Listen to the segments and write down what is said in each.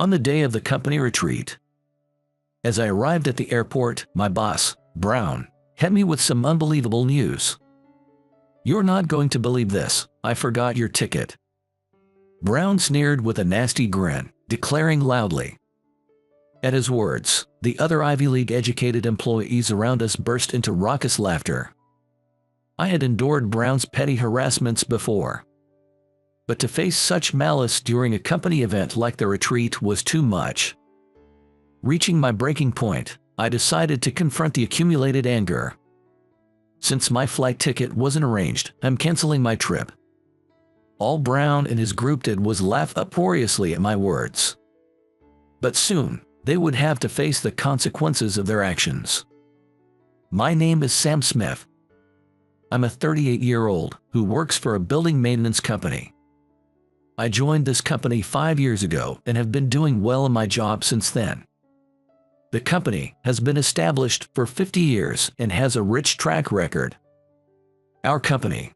On the day of the company retreat, as I arrived at the airport, my boss, Brown, hit me with some unbelievable news. "You're not going to believe this, I forgot your ticket." Brown sneered with a nasty grin, declaring loudly. At his words, the other Ivy League-educated employees around us burst into raucous laughter. I had endured Brown's petty harassments before, but to face such malice during a company event like the retreat was too much. Reaching my breaking point, I decided to confront the accumulated anger. "Since my flight ticket wasn't arranged, I'm canceling my trip." All Brown and his group did was laugh uproariously at my words. But soon, they would have to face the consequences of their actions. My name is Sam Smith. I'm a 38-year-old who works for a building maintenance company. I joined this company 5 years ago and have been doing well in my job since then. The company has been established for 50 years and has a rich track record. Our company,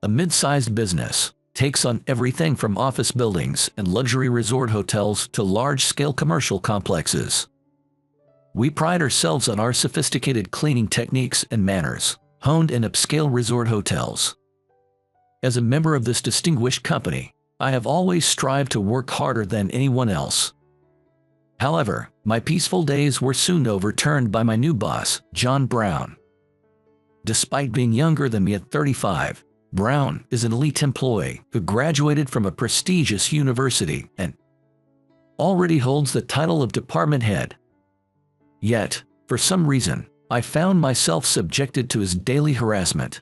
a mid-sized business, takes on everything from office buildings and luxury resort hotels to large-scale commercial complexes. We pride ourselves on our sophisticated cleaning techniques and manners, honed in upscale resort hotels. As a member of this distinguished company, I have always strived to work harder than anyone else. However, my peaceful days were soon overturned by my new boss, John Brown. Despite being younger than me at 35, Brown is an elite employee who graduated from a prestigious university and already holds the title of department head. Yet, for some reason, I found myself subjected to his daily harassment.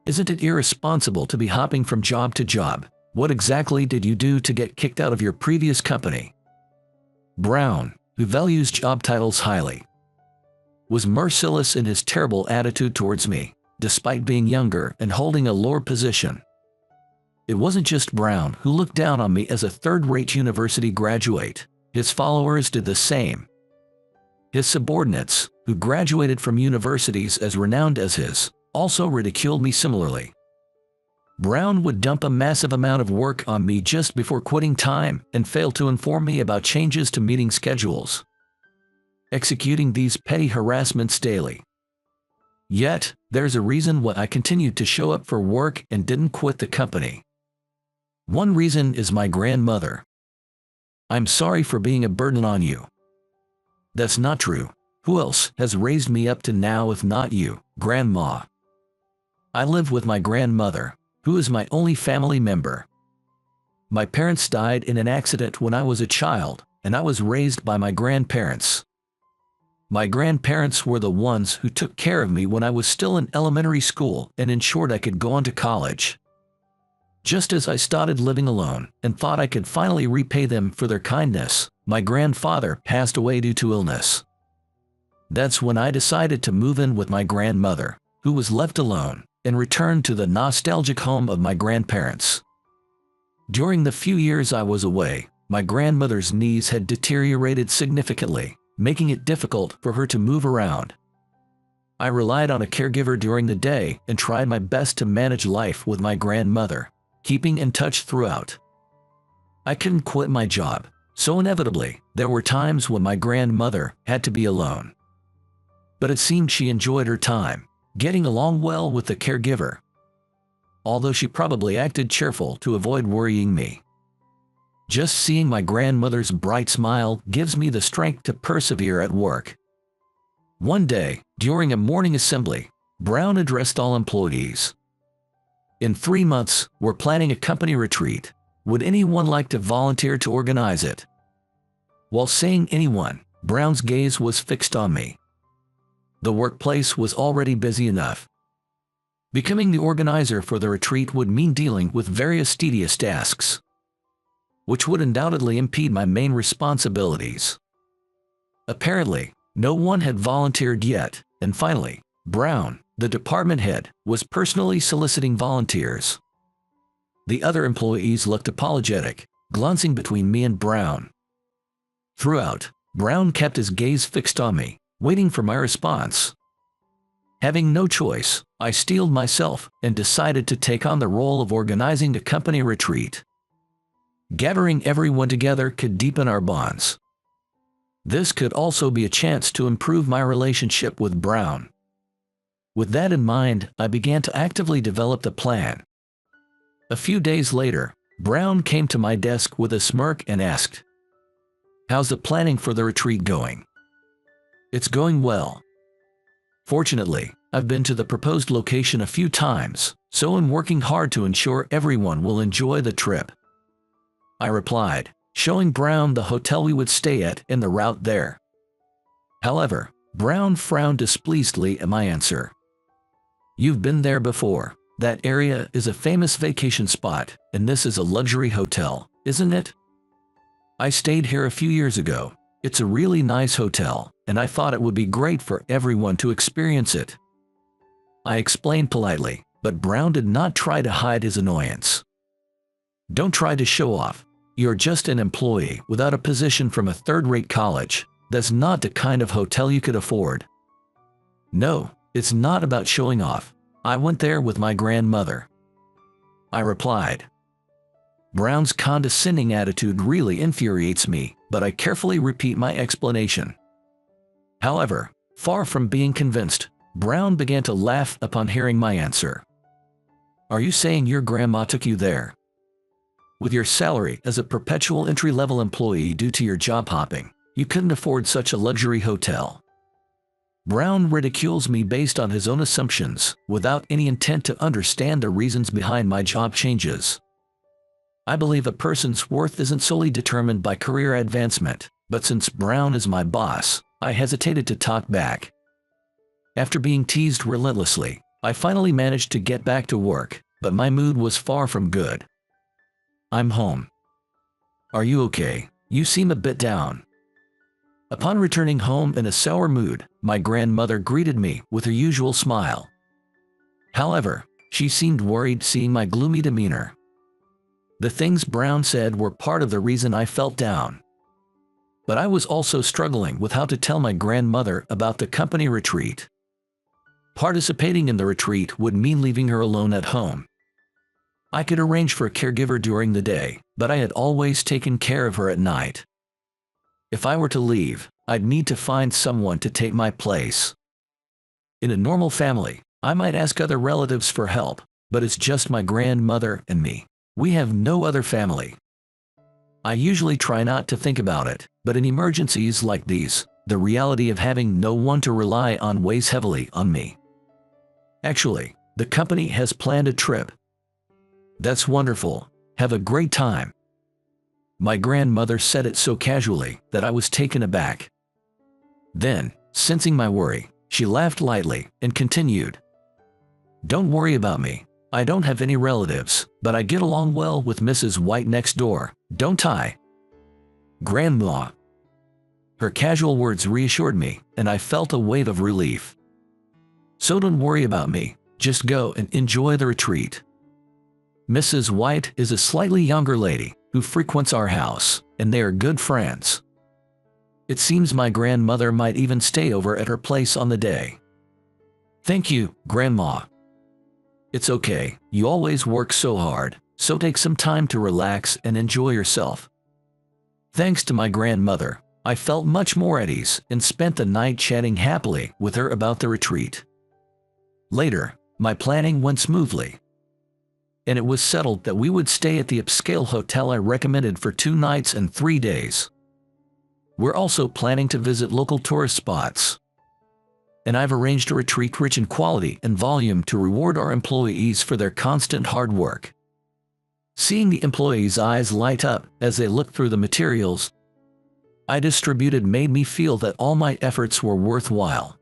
"Isn't it irresponsible to be hopping from job to job? What exactly did you do to get kicked out of your previous company?" Brown, who values job titles highly, was merciless in his terrible attitude towards me, despite being younger and holding a lower position. It wasn't just Brown who looked down on me as a third-rate university graduate. His followers did the same. His subordinates, who graduated from universities as renowned as his, also ridiculed me similarly. Brown would dump a massive amount of work on me just before quitting time and fail to inform me about changes to meeting schedules, executing these petty harassments daily. Yet, there's a reason why I continued to show up for work and didn't quit the company. One reason is my grandmother. "I'm sorry for being a burden on you." That's not true. Who else has raised me up to now if not you, Grandma? I live with my grandmother, who is my only family member. My parents died in an accident when I was a child, and I was raised by my grandparents. My grandparents were the ones who took care of me when I was still in elementary school and ensured I could go on to college. Just as I started living alone and thought I could finally repay them for their kindness, my grandfather passed away due to illness. That's when I decided to move in with my grandmother, who was left alone, and returned to the nostalgic home of my grandparents. During the few years I was away, my grandmother's knees had deteriorated significantly, making it difficult for her to move around. I relied on a caregiver during the day and tried my best to manage life with my grandmother, keeping in touch throughout. I couldn't quit my job, so inevitably, there were times when my grandmother had to be alone. But it seemed she enjoyed her time, getting along well with the caregiver, although she probably acted cheerful to avoid worrying me. Just seeing my grandmother's bright smile gives me the strength to persevere at work. One day, during a morning assembly, Brown addressed all employees. "In 3 months, we're planning a company retreat. Would anyone like to volunteer to organize it?" While saying anyone, Brown's gaze was fixed on me. The workplace was already busy enough. Becoming the organizer for the retreat would mean dealing with various tedious tasks, which would undoubtedly impede my main responsibilities. Apparently, no one had volunteered yet, and finally, Brown, the department head, was personally soliciting volunteers. The other employees looked apologetic, glancing between me and Brown. Throughout, Brown kept his gaze fixed on me, waiting for my response. Having no choice, I steeled myself and decided to take on the role of organizing the company retreat. Gathering everyone together could deepen our bonds. This could also be a chance to improve my relationship with Brown. With that in mind, I began to actively develop the plan. A few days later, Brown came to my desk with a smirk and asked, "How's the planning for the retreat going?" "It's going well. Fortunately, I've been to the proposed location a few times, so I'm working hard to ensure everyone will enjoy the trip," I replied, showing Brown the hotel we would stay at and the route there. However, Brown frowned displeasedly at my answer. "You've been there before. That area is a famous vacation spot, and this is a luxury hotel, isn't it?" "I stayed here a few years ago. It's a really nice hotel, and I thought it would be great for everyone to experience it," I explained politely, but Brown did not try to hide his annoyance. "Don't try to show off. You're just an employee without a position from a third-rate college. That's not the kind of hotel you could afford." "No, it's not about showing off. I went there with my grandmother," I replied. Brown's condescending attitude really infuriates me, but I carefully repeat my explanation. However, far from being convinced, Brown began to laugh upon hearing my answer. "Are you saying your grandma took you there? With your salary as a perpetual entry-level employee due to your job hopping, you couldn't afford such a luxury hotel?" Brown ridicules me based on his own assumptions, without any intent to understand the reasons behind my job changes. I believe a person's worth isn't solely determined by career advancement, but since Brown is my boss, I hesitated to talk back. After being teased relentlessly, I finally managed to get back to work, but my mood was far from good. "I'm home. Are you okay? You seem a bit down." Upon returning home in a sour mood, my grandmother greeted me with her usual smile. However, she seemed worried seeing my gloomy demeanor. The things Brown said were part of the reason I felt down. But I was also struggling with how to tell my grandmother about the company retreat. Participating in the retreat would mean leaving her alone at home. I could arrange for a caregiver during the day, but I had always taken care of her at night. If I were to leave, I'd need to find someone to take my place. In a normal family, I might ask other relatives for help, but it's just my grandmother and me. We have no other family. I usually try not to think about it, but in emergencies like these, the reality of having no one to rely on weighs heavily on me. Actually, the company has planned a trip. "That's wonderful. Have a great time." My grandmother said it so casually that I was taken aback. Then, sensing my worry, she laughed lightly and continued, "Don't worry about me. I don't have any relatives, but I get along well with Mrs. White next door, don't I?" "Grandma." Her casual words reassured me, and I felt a wave of relief. "So don't worry about me. Just go and enjoy the retreat. Mrs. White is a slightly younger lady who frequents our house, and they are good friends. It seems my grandmother might even stay over at her place on the day." "Thank you, Grandma." "It's okay, you always work so hard, so take some time to relax and enjoy yourself." Thanks to my grandmother, I felt much more at ease and spent the night chatting happily with her about the retreat. Later, my planning went smoothly, and it was settled that we would stay at the upscale hotel I recommended for 2 nights and 3 days. We're also planning to visit local tourist spots, and I've arranged a retreat rich in quality and volume to reward our employees for their constant hard work. Seeing the employees' eyes light up as they looked through the materials I distributed made me feel that all my efforts were worthwhile.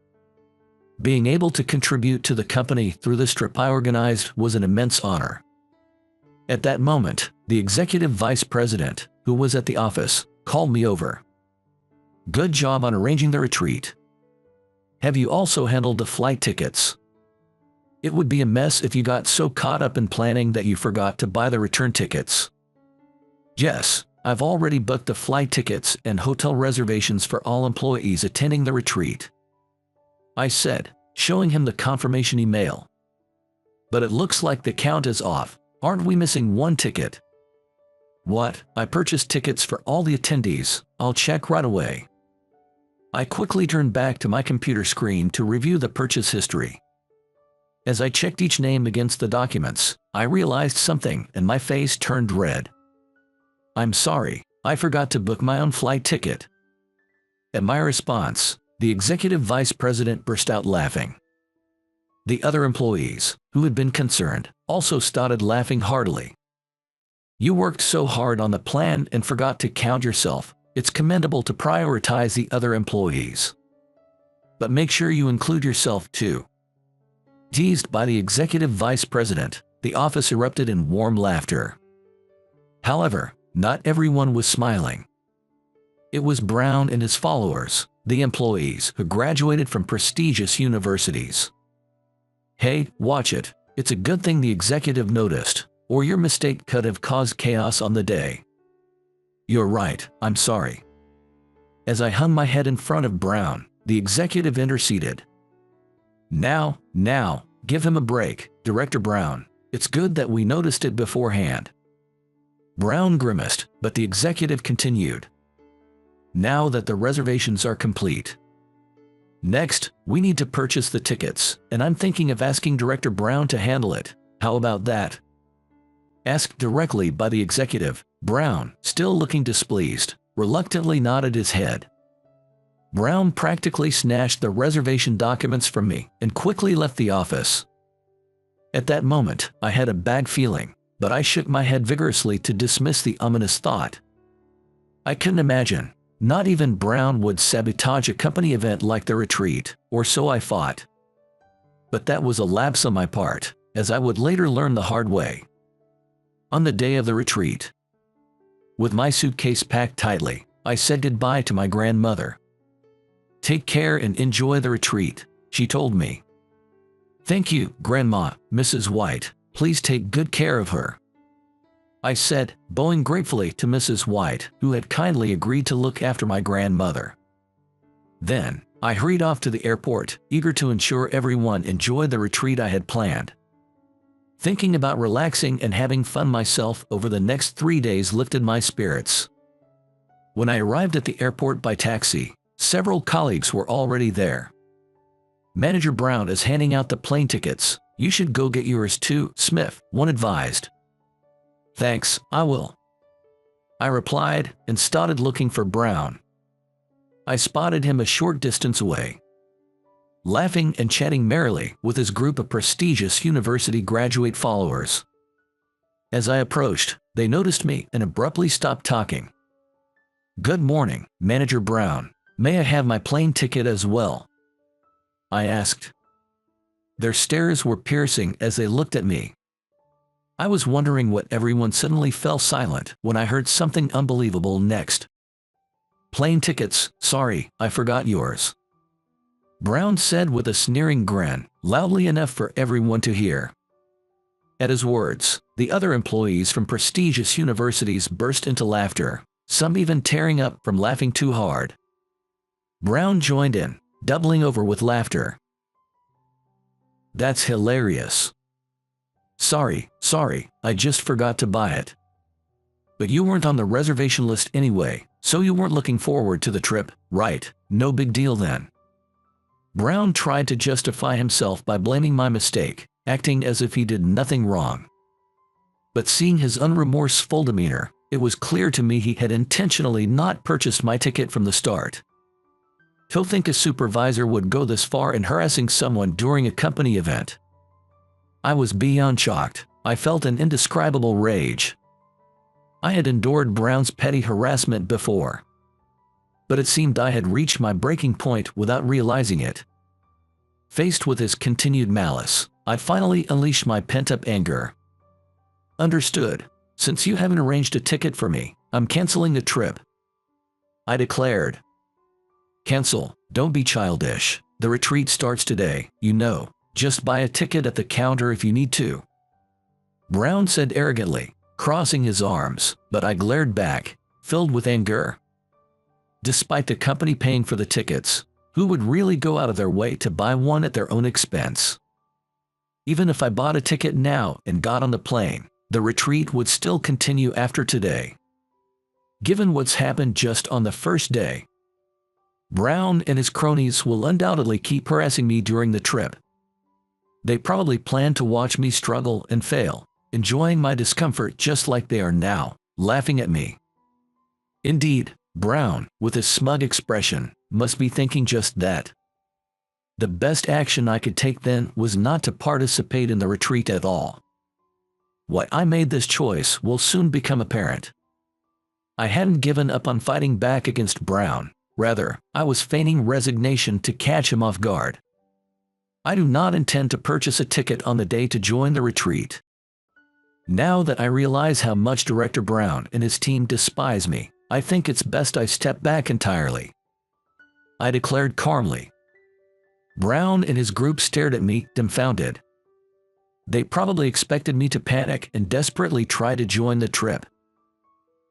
Being able to contribute to the company through this trip I organized was an immense honor. At that moment, the executive vice president, who was at the office, called me over. "Good job on arranging the retreat. Have you also handled the flight tickets? It would be a mess if you got so caught up in planning that you forgot to buy the return tickets." "Yes, I've already booked the flight tickets and hotel reservations for all employees attending the retreat," I said, showing him the confirmation email. "But it looks like the count is off. Aren't we missing one ticket?" What? I purchased tickets for all the attendees. I'll check right away. I quickly turned back to my computer screen to review the purchase history. As I checked each name against the documents, I realized something and my face turned red. I'm sorry, I forgot to book my own flight ticket. At my response, the executive vice president burst out laughing. The other employees, who had been concerned, also started laughing heartily. You worked so hard on the plan and forgot to count yourself. It's commendable to prioritize the other employees. But make sure you include yourself too. Teased by the executive vice president, the office erupted in warm laughter. However, not everyone was smiling. It was Brown and his followers, the employees who graduated from prestigious universities. Hey, watch it. It's a good thing the executive noticed, or your mistake could have caused chaos on the day. You're right, I'm sorry. As I hung my head in front of Brown, the executive interceded. Now, give him a break, Director Brown. It's good that we noticed it beforehand. Brown grimaced, but the executive continued. Now that the reservations are complete. Next, we need to purchase the tickets, and I'm thinking of asking Director Brown to handle it. How about that? Asked directly by the executive, Brown, still looking displeased, reluctantly nodded his head. Brown practically snatched the reservation documents from me and quickly left the office. At that moment, I had a bad feeling, but I shook my head vigorously to dismiss the ominous thought. I couldn't imagine. Not even Brown would sabotage a company event like the retreat, or so I thought. But that was a lapse on my part, as I would later learn the hard way. On the day of the retreat, with my suitcase packed tightly, I said goodbye to my grandmother. Take care and enjoy the retreat, she told me. Thank you, Grandma, Mrs. White. Please take good care of her. I said, bowing gratefully to Mrs. White, who had kindly agreed to look after my grandmother. Then, I hurried off to the airport, eager to ensure everyone enjoyed the retreat I had planned. Thinking about relaxing and having fun myself over the next 3 days lifted my spirits. When I arrived at the airport by taxi, several colleagues were already there. Manager Brown is handing out the plane tickets. You should go get yours too, Smith, one advised. Thanks, I will. I replied and started looking for Brown. I spotted him a short distance away, laughing and chatting merrily with his group of prestigious university graduate followers. As I approached, they noticed me and abruptly stopped talking. Good morning, Manager Brown. May I have my plane ticket as well? I asked. Their stares were piercing as they looked at me. I was wondering what everyone suddenly fell silent when I heard something unbelievable next. Plane tickets, sorry, I forgot yours. Brown said with a sneering grin, loudly enough for everyone to hear. At his words, the other employees from prestigious universities burst into laughter, some even tearing up from laughing too hard. Brown joined in, doubling over with laughter. That's hilarious. Sorry, I just forgot to buy it. But you weren't on the reservation list anyway, so you weren't looking forward to the trip, right? No big deal then. Brown tried to justify himself by blaming my mistake, acting as if he did nothing wrong. But seeing his unremorseful demeanor, it was clear to me he had intentionally not purchased my ticket from the start. To think a supervisor would go this far in harassing someone during a company event. I was beyond shocked. I felt an indescribable rage. I had endured Brown's petty harassment before, but it seemed I had reached my breaking point without realizing it. Faced with his continued malice, I finally unleashed my pent-up anger. Understood. Since you haven't arranged a ticket for me, I'm canceling the trip, I declared. Cancel, don't be childish. The retreat starts today, you know. Just buy a ticket at the counter if you need to. Brown said arrogantly, crossing his arms, but I glared back, filled with anger. Despite the company paying for the tickets, who would really go out of their way to buy one at their own expense? Even if I bought a ticket now and got on the plane, the retreat would still continue after today. Given what's happened just on the first day, Brown and his cronies will undoubtedly keep harassing me during the trip. They probably plan to watch me struggle and fail, enjoying my discomfort just like they are now, laughing at me. Indeed, Brown, with his smug expression, must be thinking just that. The best action I could take then was not to participate in the retreat at all. Why I made this choice will soon become apparent. I hadn't given up on fighting back against Brown. Rather, I was feigning resignation to catch him off guard. I do not intend to purchase a ticket on the day to join the retreat. Now that I realize how much Director Brown and his team despise me, I think it's best I step back entirely, I declared calmly. Brown and his group stared at me, dumbfounded. They probably expected me to panic and desperately try to join the trip.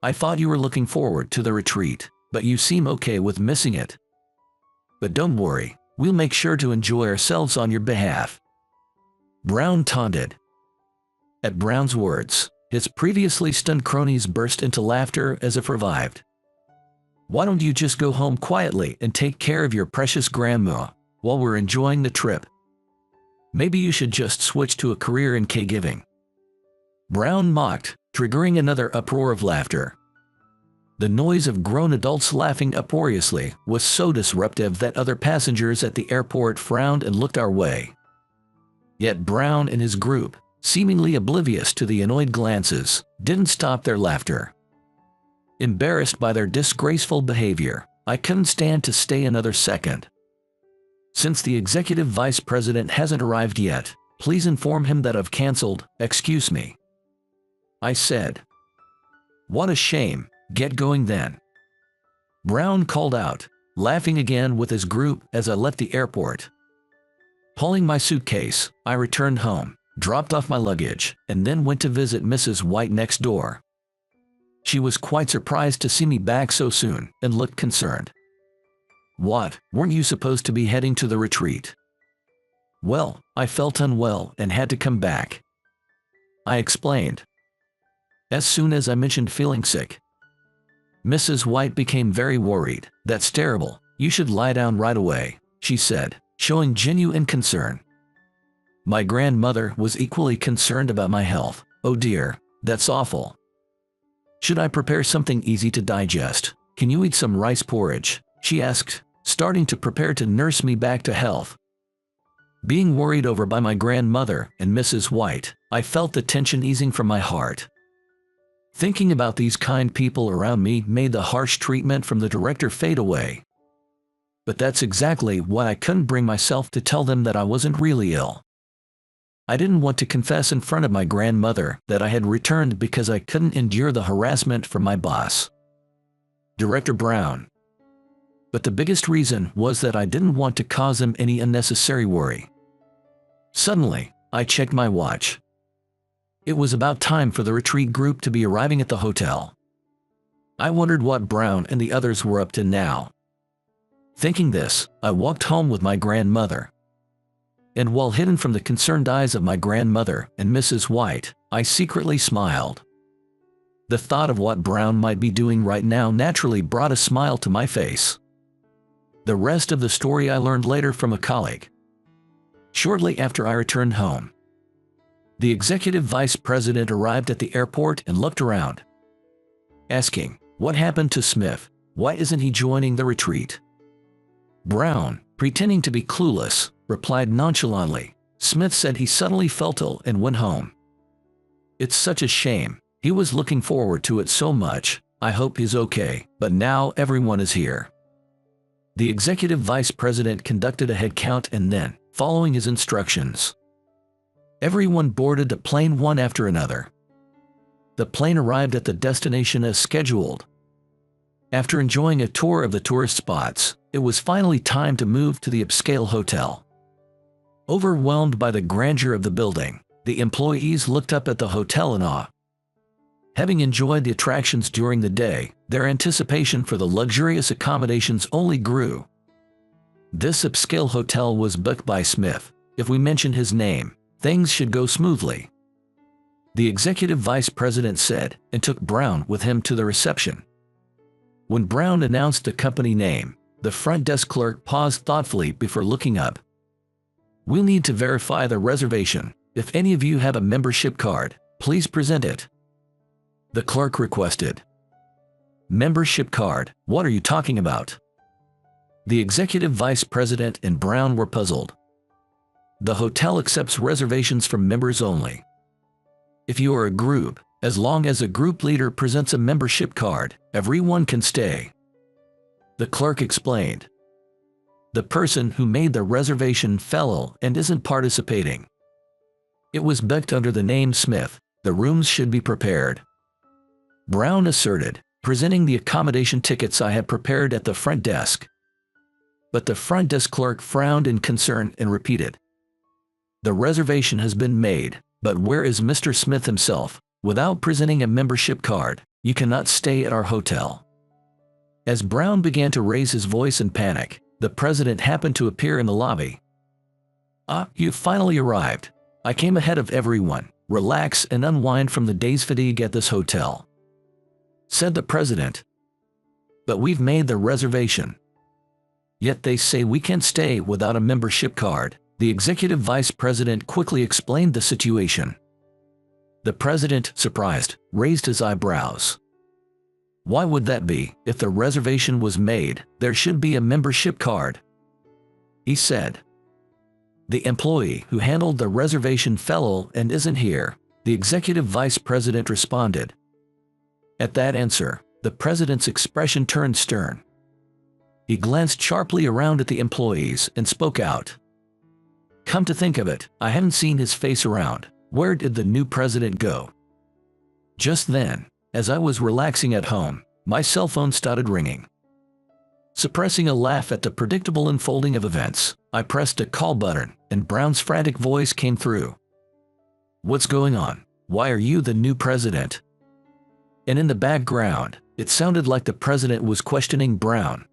I thought you were looking forward to the retreat, but you seem okay with missing it. But don't worry, we'll make sure to enjoy ourselves on your behalf. Brown taunted. At Brown's words, his previously stunned cronies burst into laughter as if revived. Why don't you just go home quietly and take care of your precious grandma while we're enjoying the trip? Maybe you should just switch to a career in caregiving. Brown mocked, triggering another uproar of laughter. The noise of grown adults laughing uproariously was so disruptive that other passengers at the airport frowned and looked our way. Yet Brown and his group, seemingly oblivious to the annoyed glances, didn't stop their laughter. Embarrassed by their disgraceful behavior, I couldn't stand to stay another second. Since the executive vice president hasn't arrived yet, please inform him that I've canceled, excuse me, I said. What a shame, get going then, Brown called out, laughing again with his group as I left the airport. Hauling my suitcase, I returned home, dropped off my luggage, and then went to visit Mrs. White next door. She was quite surprised to see me back so soon and looked concerned. What, weren't you supposed to be heading to the retreat? Well, I felt unwell and had to come back, I explained. As soon as I mentioned feeling sick, Mrs. White became very worried. That's terrible, you should lie down right away, she said, showing genuine concern. My grandmother was equally concerned about my health. Oh dear, that's awful. Should I prepare something easy to digest? Can you eat some rice porridge? She asked, starting to prepare to nurse me back to health. Being worried over by my grandmother and Mrs. White, I felt the tension easing from my heart. Thinking about these kind people around me made the harsh treatment from the director fade away. But that's exactly why I couldn't bring myself to tell them that I wasn't really ill. I didn't want to confess in front of my grandmother that I had returned because I couldn't endure the harassment from my boss, Director Brown. But the biggest reason was that I didn't want to cause him any unnecessary worry. Suddenly, I checked my watch. It was about time for the retreat group to be arriving at the hotel. I wondered what Brown and the others were up to now. Thinking this, I walked home with my grandmother. And while hidden from the concerned eyes of my grandmother and Mrs. White, I secretly smiled. The thought of what Brown might be doing right now naturally brought a smile to my face. The rest of the story I learned later from a colleague. Shortly after I returned home, the executive vice president arrived at the airport and looked around, asking, "What happened to Smith? Why isn't he joining the retreat?" Brown, pretending to be clueless, replied nonchalantly, "Smith said he suddenly felt ill and went home. It's such a shame, he was looking forward to it so much. I hope he's okay, but now everyone is here." The executive vice president conducted a head count and then, following his instructions, everyone boarded the plane one after another. The plane arrived at the destination as scheduled. After enjoying a tour of the tourist spots, it was finally time to move to the upscale hotel. Overwhelmed by the grandeur of the building, the employees looked up at the hotel in awe. Having enjoyed the attractions during the day, their anticipation for the luxurious accommodations only grew. This upscale hotel was booked by Smith. If we mention his name, things should go smoothly. the executive vice president said, and took Brown with him to the reception. When Brown announced the company name, the front desk clerk paused thoughtfully before looking up. "We'll need to verify the reservation. If any of you have a membership card, please present it," the clerk requested. "Membership card? What are you talking about?" The executive vice president and Brown were puzzled. "The hotel accepts reservations from members only. If you are a group, as long as a group leader presents a membership card, everyone can stay," the clerk explained. "The person who made the reservation fell ill and isn't participating. It was booked under the name Smith. The rooms should be prepared," Brown asserted, presenting the accommodation tickets I had prepared at the front desk. But the front desk clerk frowned in concern and repeated, "The reservation has been made, but where is Mr. Smith himself? Without presenting a membership card, you cannot stay at our hotel." As Brown began to raise his voice in panic, the president happened to appear in the lobby. "Ah, you finally arrived. I came ahead of everyone. Relax and unwind from the day's fatigue at this hotel," said the president. "But we've made the reservation. Yet they say we can't stay without a membership card," the executive vice president quickly explained the situation. The president, surprised, raised his eyebrows. "Why would that be? If the reservation was made, there should be a membership card," he said. "The employee who handled the reservation fell ill and isn't here," the executive vice president responded. At that answer, the president's expression turned stern. He glanced sharply around at the employees and spoke out. "Come to think of it, I haven't seen his face around. Where did the new president go?" Just then, as I was relaxing at home, my cell phone started ringing. Suppressing a laugh at the predictable unfolding of events, I pressed a call button, and Brown's frantic voice came through. "What's going on? Why are you the new president?" And in the background, it sounded like the president was questioning Brown.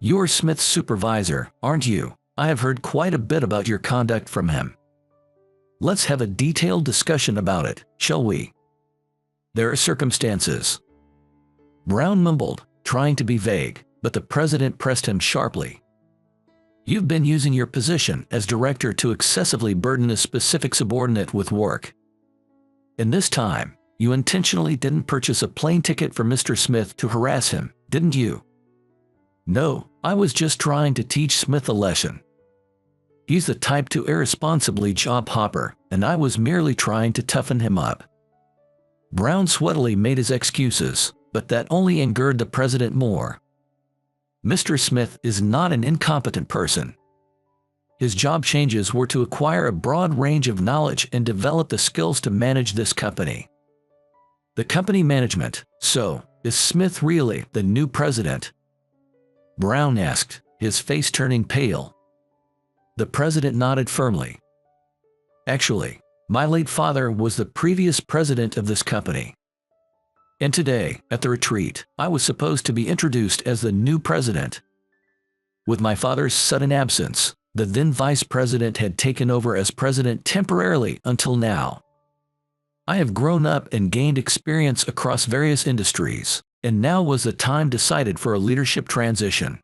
"You're Smith's supervisor, aren't you? I have heard quite a bit about your conduct from him. Let's have a detailed discussion about it, shall we?" "There are circumstances," Brown mumbled, trying to be vague, but the president pressed him sharply. "You've been using your position as director to excessively burden a specific subordinate with work. And this time, you intentionally didn't purchase a plane ticket for Mr. Smith to harass him, didn't you?" "No, I was just trying to teach Smith a lesson. He's the type to irresponsibly job hopper, and I was merely trying to toughen him up." Brown sweatily made his excuses, but that only angered the president more. Mr. Smith is not an incompetent person. His job changes were to acquire a broad range of knowledge and develop the skills to manage this company. The company management. So, is Smith really the new president?" Brown asked, his face turning pale. The president nodded firmly. "Actually, my late father was the previous president of this company. And today, at the retreat, I was supposed to be introduced as the new president. With my father's sudden absence, the then vice president had taken over as president temporarily until now. I have grown up and gained experience across various industries, and now was the time decided for a leadership transition.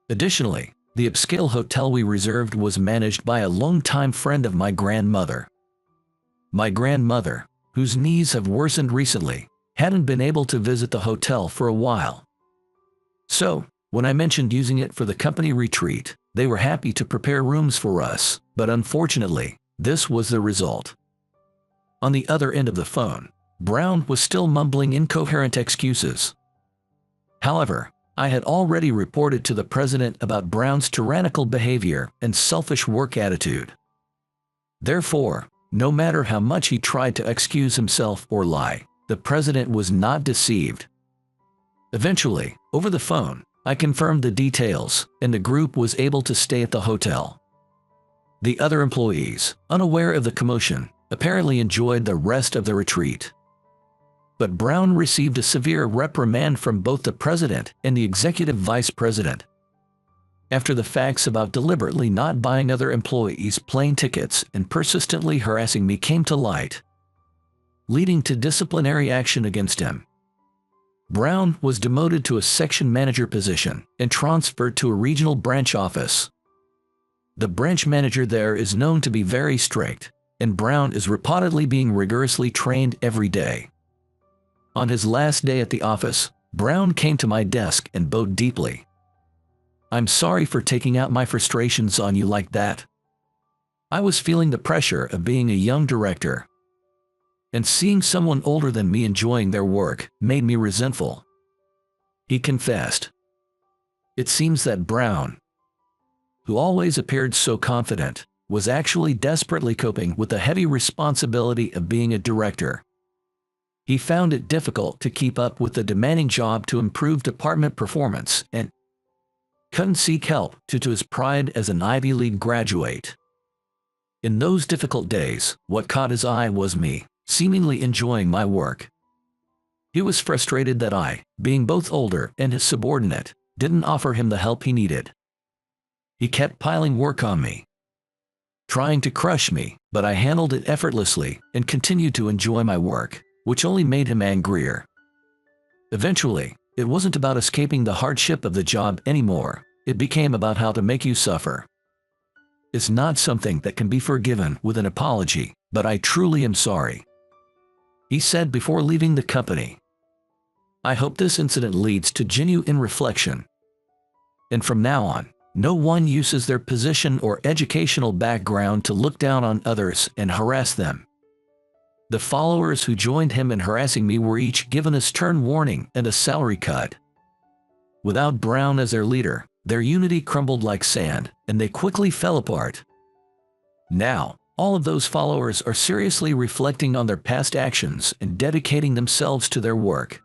Additionally, the upscale hotel we reserved was managed by a longtime friend of my grandmother. My grandmother, whose knees have worsened recently, hadn't been able to visit the hotel for a while. So, when I mentioned using it for the company retreat, they were happy to prepare rooms for us, but unfortunately, this was the result." On the other end of the phone, Brown was still mumbling incoherent excuses. However, I had already reported to the president about Brown's tyrannical behavior and selfish work attitude. Therefore, no matter how much he tried to excuse himself or lie, the president was not deceived. Eventually, over the phone, I confirmed the details, and the group was able to stay at the hotel. The other employees, unaware of the commotion, apparently enjoyed the rest of the retreat. But Brown received a severe reprimand from both the president and the executive vice president. After the facts about deliberately not buying other employees plane tickets and persistently harassing me came to light, leading to disciplinary action against him. Brown was demoted to a section manager position and transferred to a regional branch office. The branch manager there is known to be very strict, and Brown is reportedly being rigorously trained every day. On his last day at the office, Brown came to my desk and bowed deeply. "I'm sorry for taking out my frustrations on you like that. I was feeling the pressure of being a young director, and seeing someone older than me enjoying their work made me resentful," he confessed. It seems that Brown, who always appeared so confident, was actually desperately coping with the heavy responsibility of being a director. He found it difficult to keep up with the demanding job to improve department performance and couldn't seek help due to his pride as an Ivy League graduate. In those difficult days, what caught his eye was me, seemingly enjoying my work. He was frustrated that I, being both older and his subordinate, didn't offer him the help he needed. He kept piling work on me, trying to crush me, but I handled it effortlessly and continued to enjoy my work, which only made him angrier. Eventually, it wasn't about escaping the hardship of the job anymore. It became about how to make you suffer. It's not something that can be forgiven with an apology, but I truly am sorry," he said before leaving the company. "I hope this incident leads to genuine reflection, and from now on, no one uses their position or educational background to look down on others and harass them." The followers who joined him in harassing me were each given a stern warning and a salary cut. Without Brown as their leader, their unity crumbled like sand, and they quickly fell apart. Now, all of those followers are seriously reflecting on their past actions and dedicating themselves to their work.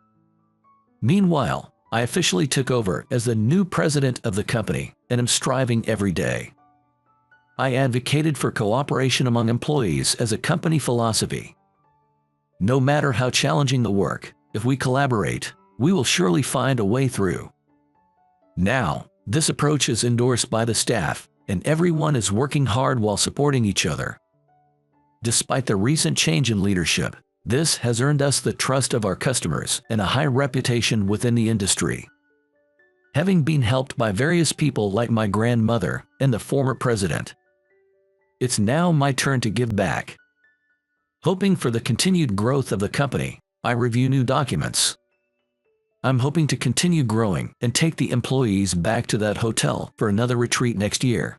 Meanwhile, I officially took over as the new president of the company and am striving every day. I advocated for cooperation among employees as a company philosophy. No matter how challenging the work, if we collaborate, we will surely find a way through. Now, this approach is endorsed by the staff, and everyone is working hard while supporting each other. Despite the recent change in leadership, this has earned us the trust of our customers and a high reputation within the industry. Having been helped by various people like my grandmother and the former president, it's now my turn to give back. Hoping for the continued growth of the company, I review new documents. I'm hoping to continue growing and take the employees back to that hotel for another retreat next year.